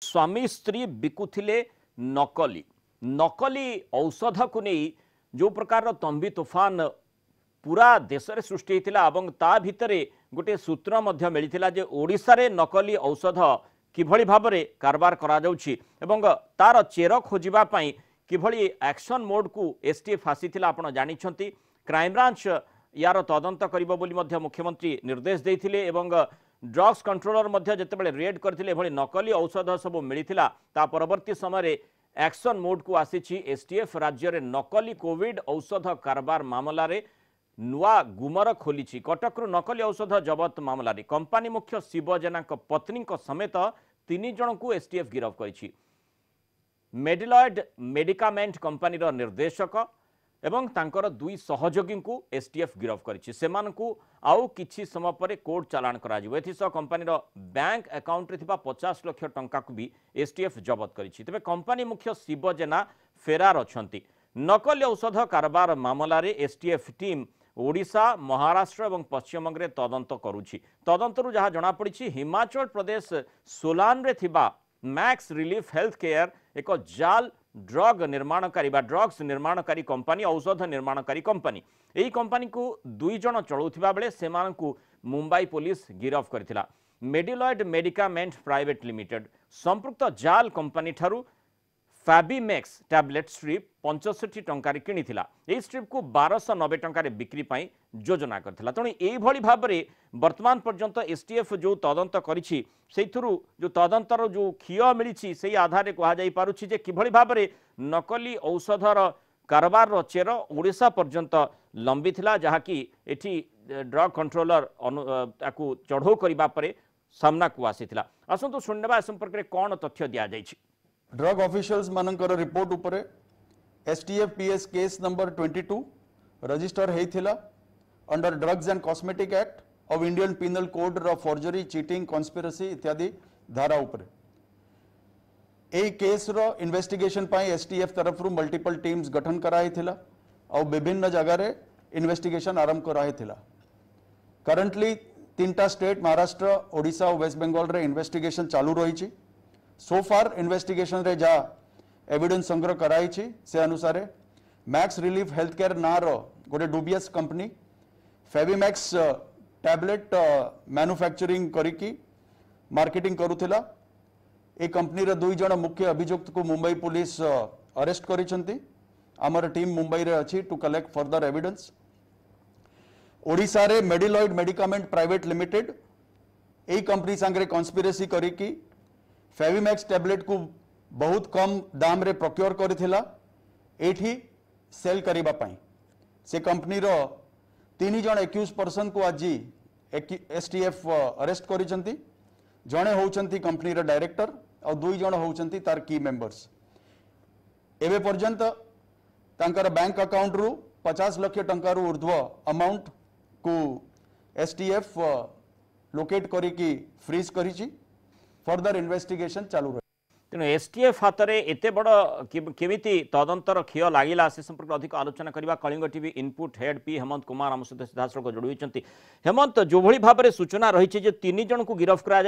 स्वामी स्त्री बिकुथिले नकली नकली औषध को नहीं जो प्रकार तंबी तूफान पूरा देश में सृष्टि होता ता भितरे गोटे सूत्र मिलता जे ओडिशा रे नकली औषध किभली भाव में कारबार करा जाउछि एवं तार चेर खोजापी किभली एक्शन मोड को एसटीएफ आसीथिला आपण जानिछंती। क्राइमब्रांच यार तदंत करिबो बोली मध्य मुख्यमंत्री निर्देश देइथिले एवं ड्रग्स कंट्रोलर मध्य जेतेबेले रेड करथिले एभली नकली औषध सब मिलिथिला ता परवर्ती समय एक्शन मोड को आसीछि एसटीएफ राज्य रे नकली कोविड औषध कारबार मामला रे नुआ गुमर खोली। कटक नकली औषध जबत मामला रे कंपनी मुख्य शिव जेना पत्नी समेत 3 जन को एसटीएफ गिरफ करिछि। मेडिलॉयड मेडिकामेंट कंपनी निर्देशक एवं तांकर 2 सहयोगी को एसटीएफ गिरफ करिछि। सेमानकु आउ किछि समय पर कोर्ट चालान करा जिवो। एथिसह कंपनीर बैंक अकाउंट रे थिबा 50 लाख टंका को भी एसटीएफ जबत करिछि। तबे कंपनी मुख्य शिव जेना फेरार अछंती। नकली औषध कारबार मामला रे एसटीएफ टीम ओडिशा महाराष्ट्र और पश्चिमबंग में तदंत करुछि। तदंतरु जहाँ जना पड़ी हिमाचल प्रदेश सोलान रे थिबा मैक्स रिलीफ हेल्थ केयर एक जाल ड्रग निर्माणकारी ड्रग्स निर्माणकारी कंपनी औषध निर्माणकारी कंपनी यही कंपनी को 2 जन चलाउथिबा बेले सेमानकु मुंबई पुलिस गिरफ करथिला। मेडिलॉयड मेडिकामेंट प्राइवेट लिमिटेड संपृक्त जाल कंपनी ठारू फैबीमैक्स टैबलेट स्ट्रिप 65 टंकार किनिथिला। एही स्ट्रिप को 1290 टंकार बिक्री पाई योजना करथिला। तेणु एही भली भाबरे वर्तमान पर्यंत एसटीएफ जो तदंत करिछि सेथुरु जो तदंतर जो खिय मिलिछि सेही आधारे कहा जाई पारुछि जे किभली भाबरे नकली औषधर कारबार रो चेर ओडिशा पर्यंत लंबी थिला जहा कि एठी ड्रग कंट्रोलर ताकू चढ़ो करिबा परे सामना को आसीथिला। असंतु सुननेबा संपर्क रे कोन तथ्य दिया जाइछि। ड्रग ऑफिशियल्स मानकर रिपोर्ट उपरे STF PS case number 22 register हेइथिला under drugs and cosmetic act of Indian penal code रो फॉर्जरी चीटिंग कॉन्स्पिरेसी इत्यादि धारा उपरे ए केस रो इन्वेस्टिगेशन पाई एसटीएफ तरफ रु मल्टीपल टीम्स गठन कराइथिला और विभिन्न जगह रे इन्वेस्टिगेशन आरंभ कराइथिला। करंटली 3टा स्टेट महाराष्ट्र ओडिशा और वेस्ट बंगाल रे इन्वेस्टिगेशन चालू रही। सो फार इन्वेस्टिगेशन रे जा एविडेंस संग्रह कराई से अनुसार मैक्स रिलीफ हेल्थ केयर नार गोटे डुबियस कंपनी फेबीमैक्स टैबलेट मैन्युफैक्चरिंग करिकी मार्केटिंग करुथिला। ए कंपनी रे 2 जन मुख्य अभियुक्त को मुंबई पुलिस अरेस्ट करिसंती। आमर टीम मुंबई रे अछि to collect further evidence. Odisha रे मेडिलॉयड मेडिकामेंट प्राइवेट लिमिटेड ए कंपनी संगे कॉन्स्पिरेसी करिकी फेबीमैक्स टैबलेट को बहुत कम दाम रे प्रोक्योर करिथिला एठी सेल करिबा पई। से कंपनी रो 3 जन एक्यूज पर्सन को आज एसटीएफ अरेस्ट करिसंती। जणे होउचंती कंपनी रो डायरेक्टर और 2 जन होउचंती तार की मेंबर्स। एबे पर्यंत तांकर बैंक अकाउंट रु 50 लाख टंका रु ऊर्ध्व अमाउंट को एसटीएफ लोकेट करिकी फ्रीज करिछि। फर्दर इन्वेस्टिगेशन चालू रही। तेणु एसटीएफ हाथ में एत बड़ केमिति तदंतर क्षय लगिला से संपर्क अधिक आलोचना करवा। Kalinga TV input head P Hemant Kumar आम सहित सीधासख जोड़ी। हेमंत जो भली भाव में सूचना रही 3 जन को गिरफ करा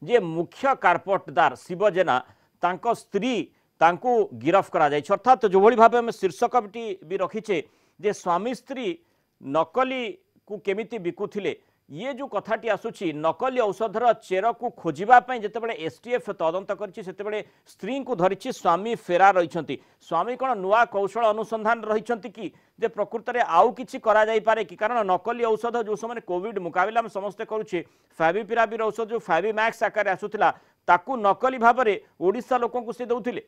जे मुख्य कारपटदार शिव जेना तांको स्त्री तांको गिरफ करा अर्थात जो भली भाव में शीर्षक भी रखीचे जे स्वामी स्त्री नकली को केमिति बिकुथिले। ये जो कथाटी आसुची नकली औषधर चेर को खोजापी जितेबाला एसटीएफ तदंत करिछि सेतेबेले स्त्री को धरिछि स्वामी फेरार रहिछंती। स्वामी कौन नुआ कौशल अनुसंधान रहिछंती कि जे प्रकृत में आउ किछि करा जाई पारे कि कारण नकली औषध जो समय कोविड मुकाबला में समस्ते करुछे फैविपिराविर औषध जो फैबीमैक्स आकार आसुथिला ताकू नकली भाव में ओडिशा लोकन को से दउथिले।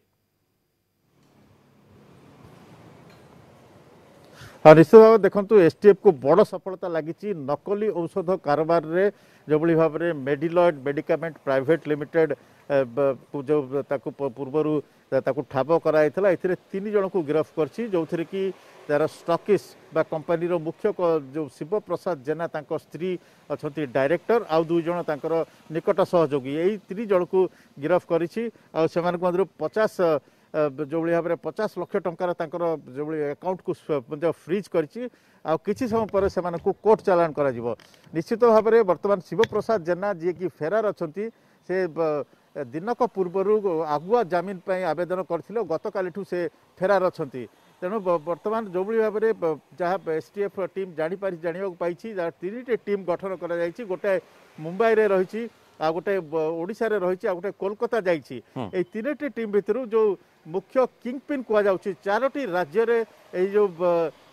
हाँ निश्चित भाव देखो एसटीएफ को बड़ सफलता लगी नकली औषध कारबार रे जो भाव में मेडिलॉयड मेडिकामेंट प्राइवेट लिमिटेड जो पूर्वर ठाब कराई 3 जन को गिरफ्त कर जो थी कि तार स्टॉकिस्ट बा कंपनी मुख्य जो शिव प्रसाद जेना तांको स्त्री अच्छा डायरेक्टर आउ 2 जन तांकर निकट सहयोगी यही 3 जन को गिरफ्त कर 50 जो भाव में 50 लाख टंकार जो अकाउंट को फ्रीज कर किसी समय पर से कोर्ट चालान करा निश्चित भाव में वर्तमान शिव प्रसाद जेना जी कि फेरार अच्छा से दिनक पूर्व आगुआ जमीन पर आवेदन करथिले गतकाली से फेरार अच्छा तेणु बर्तमान जो भाव में जहाँ एसटीएफ टीम जाना पाई तीन टीम गठन कर गोटे मुंबई रे रही आ गोटे ओडिशा रे रही आ गोटे कोलकाता जाइए तीन टीम भितर जो मुख्य किंगपिन कहुच्छी 4टी राज्य रे जो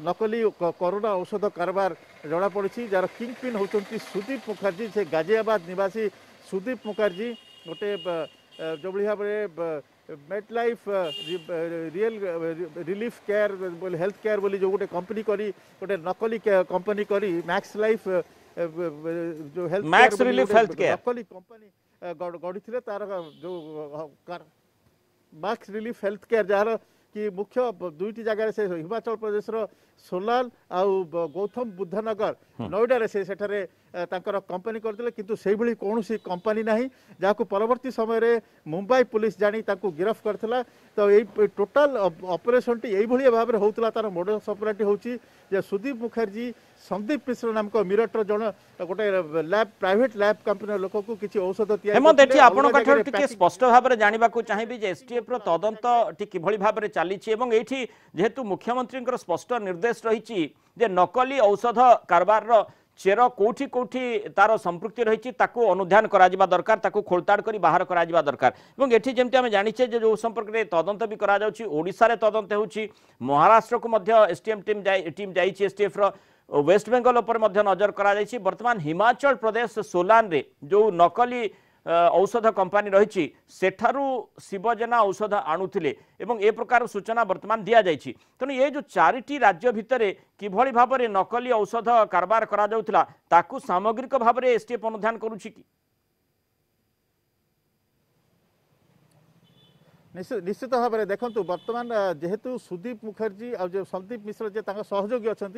नकली कोरोना औषध कारबार जना पड़ी जार किंगपिन होती सुदीप मुखर्जी से गाजियाबाद निवासी सुदीप मुखर्जी गोटे जो भाव में मेट लाइफ रियल रिलीफ केयर बोली हेल्थ केयर बोली जो गोटे कंपनी करी गोटे नकली कंपनी करी मैक्स लाइफ जो health max relief health care नकली कंपनी गढ़ी तार जो मैक्स रिलीफ हेल्थ केयर जार कि मुख्य दुईटी जगह से हिमाचल प्रदेश सोलाल आउ गौतम बुद्धनगर नोएडा से सेठारे तांकर कंपनी करथिले किंतु सेही भली कोनोसी कंपनी नाही जाको परवर्ती समय रे मुंबई पुलिस जानी ताको गिरफ्त करथिला तो ए टोटल ऑपरेशन टी एही भली भाबरे होउतला तार मोडस ऑपरेटी होची जे सुदीप मुखर्जी संदीप मिश्र नाम को मिरटर जण गोटे लैब प्राइवेट लैब कंपनी लोक को किछि औषध तिया हेमंत एठी आपण कठर टिके स्पष्ट भाबरे जानिबा को चाहिबी जे एसटीएफ रो तदंत टी किभली भाबरे चालीछि एवं एठी जेहेतु मुख्यमंत्री स्पष्ट निर्देश रही जे नकली औषध कारबार रो चेर कोठी कोठी तार संपृक्ति रही अनुधान करा दरकार ताकू खोलताड़ करी बाहर करा दरकार एवं एठी जेमति आमे जानिछे जे जो संपर्क रे तदंत भी करा जाउछि ओडिसा रे तदंत होउछि महाराष्ट्र को मध्य एसटीएम टीम जाइछि एसटीएफ रो वेस्ट बेंगल पर मध्य नजर करा जाइछि वर्तमान हिमाचल प्रदेश सोलान रे जो नकली औषध कंपनी रही सेठारू शिवजेना औषध आणुथिले एवं ए प्रकार सूचना वर्तमान दिया जाइछि तेणु ये जो 4टी राज्य भितर किभली भाव में नकली औषध कारबार करा जाउथला ताकू सामग्रिक भाव में एसटीएफ अनुधान करूछि कि निश्चित भाव में देखो बर्तमान जेहेतु सुदीप मुखर्जी और जो संदीप मिश्र जे सहयोगी अच्छा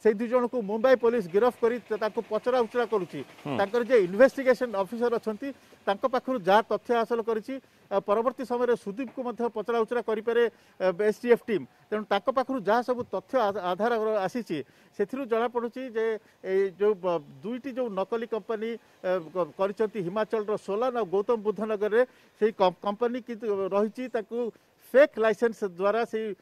से दुई जन को मुंबई पुलिस गिरफ्त कर पचरा उचरा कर इन्वेस्टिगेशन ऑफिसर अच्छा पाखु जहाँ तथ्य हासिल करी परवर्ती समय सुदीप को पचरा उचरा करें एसटीएफ टीम तेणु पाखु जहाँ सब तथ्य आधार आसी से जना पड़ुची जे जो दुईटी जो नकली कंपनी कर हिमाचल सोलान और गौतम बुद्धनगर में से कंपनी रही फेक लाइसेंस द्वारा से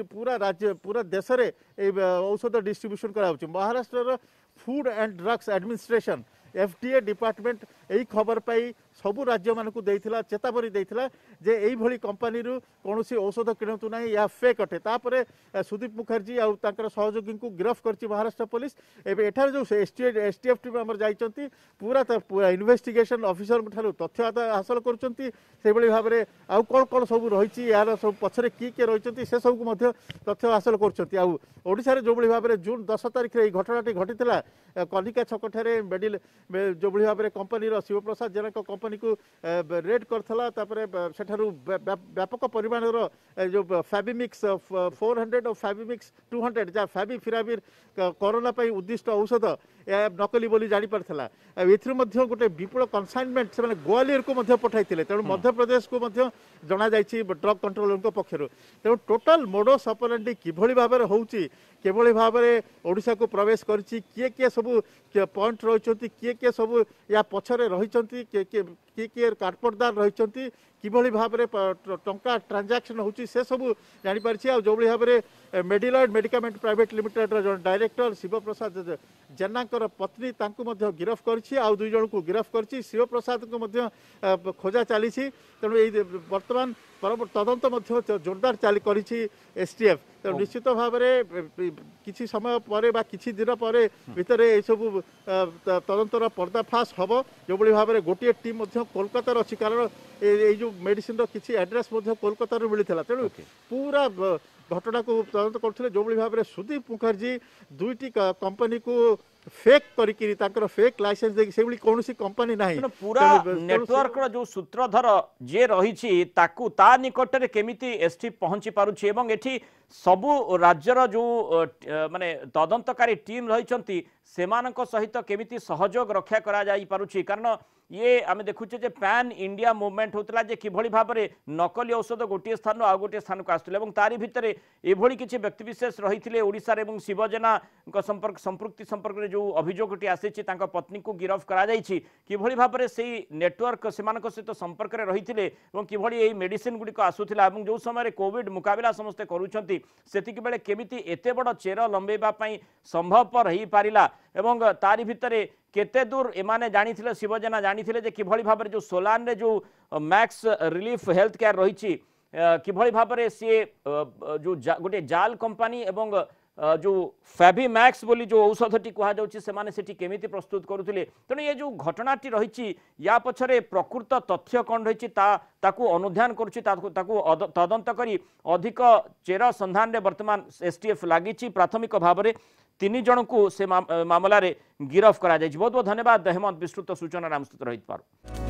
पूरा राज्य पूरा देश में औषध डिस्ट्रीब्यूशन कराउछि Maharashtra food and drugs administration FDA department यही खबर पाई सबू राज्य मानक देइथिला चेतावनी देइथिला जे एई भली कंपनी रु कोनोसी औषध किणतु नाही या फेक अटे तापरे सुदीप मुखर्जी आ तांकर सहयोगी को गिरफ्त करछि महाराष्ट्र पुलिस एबे एठार जो एसटीएफ टीम हमर जाइचंती पूरा इन्वेस्टिगेशन ऑफिसर ठारू तथ्य हासिल करचंती से भली भाव रे आ कोन कोन सब रहिछि यार सब पछरे की रहिचंती से सब को मध्य तथ्य हासिल करचंती आ ओडिसा रे जो भली भाव रे जून 10 तारिख रे घटनाटी घटितला कनिका छकठारे मेडिल जो भली भाव रे कंपनी रो शिवप्रसाद जेना को कंपनी को रेड करथला तापरे सेठारू व्यापक परिमाण रो जो फैबिमिक्स 400 और फैबिमिक्स 200 जा फैबिफिराविर कोरोना पई उद्दिष्ट औषध नकली बोली जानी पारथला एथि मध्य गोटे विपुल कनसाइनमेंट से ग्वालियर को मध्य पठाइथिले तेणु मध्य प्रदेश को मध्य जना जाइछि ड्रग कंट्रोलर को पक्षरु तेणु टोटल मोडस ऑपरेंडी किभली भाव में होउछि केवली भाव में ओडिशा को प्रवेश करछि किए किए सब पॉइंट रहिचंती किए सब या पछरे रहिचंती किए काटपटदार रहिचंती किभली भाव में टंका ट्रांजैक्शन होउछि से सब जानि पारछि आ जो भाव में मेडिलॉइड मेडिकामेंट प्राइवेट लिमिटेड रो डायरेक्टर शिवप्रसाद जेनाकर पत्नी तांको मध्य गिरफ्त करछि आ दुई जन को गिरफ्त करछि शिवप्रसाद को मध्य खोजा चली तेणु ये वर्तमान तदंत मध्य जोरदार चाली करिछि एसटीएफ तो निश्चित भाव में किछि समय पर बा किछि दिन पर भितर ए सब तदंतर पर्दाफाश हम जो भाव में गोटे टीम कोलकाता अच्छी कारण ये जो मेडिसिन किछि एड्रेस कोलकाता मिलता तेणु पूरा घटना को तदंत करथिले जो भाव में सुदीप मुखर्जी दुईटी कंपनी को फेक करिकिरी तांकर फेक लाइसेंस दे से कौन सी कंपनी नाही पूरा नेटवर्क रो जो सूत्रधर जे रही ताकू ता निकट रे केमिति एसटी पहुंची पारुछि एवं एठी सबु राज्यर जो माने तदंतकारी टीम रही सेमानक सहित केमिति सहयोग रक्षा करा जाई पारुछि कारण ये आम देखुचे जे पैन इंडिया मूवमेंट होता जे किभली भाव में नकली औषध गोटे स्थान आ गोटे स्थान को आसुले तारी भितर एभली किछि व्यक्तिविशेष रही ओडिशा रे शिवजेना संपर्क संपृक्ति संपर्क में जो अभियोगटी आसी पत्नी को गिरफ कराई किभली भाव में से नेटवर्क से सहित संपर्क में रही कि मेडिसिन गुड़िक आसूला जो समय कोविड मुकाबला समस्ते करुँच सेतिक बेले केमिति एते बड़ चेर लंबेवा संभवपर हो पारा एवं तारी भितर केते दूर एमाने जानी शिवसेना जानी जे किभली भाव में जो सोलान रे जो मैक्स रिलीफ हेल्थ केयर रही किभली भाव में सी जो गोटे जाल कंपनी एवं जो फैभी मैक्स बोली जो औषधटी कहुच्छी से केमिति प्रस्तुत करुले तेणु ये जो घटनाटी रही या पछरे प्रकृत तथ्य कौन रही अनुध्यान करुच्ची तदंत करी अधिक चेर संधान रे वर्तमान एसटीएफ लगी प्राथमिक भाव में 3 जन को से मामला रे गिरफ करा बहुत बहुत धन्यवाद हेमंत विस्तृत सूचना आम सहित रही।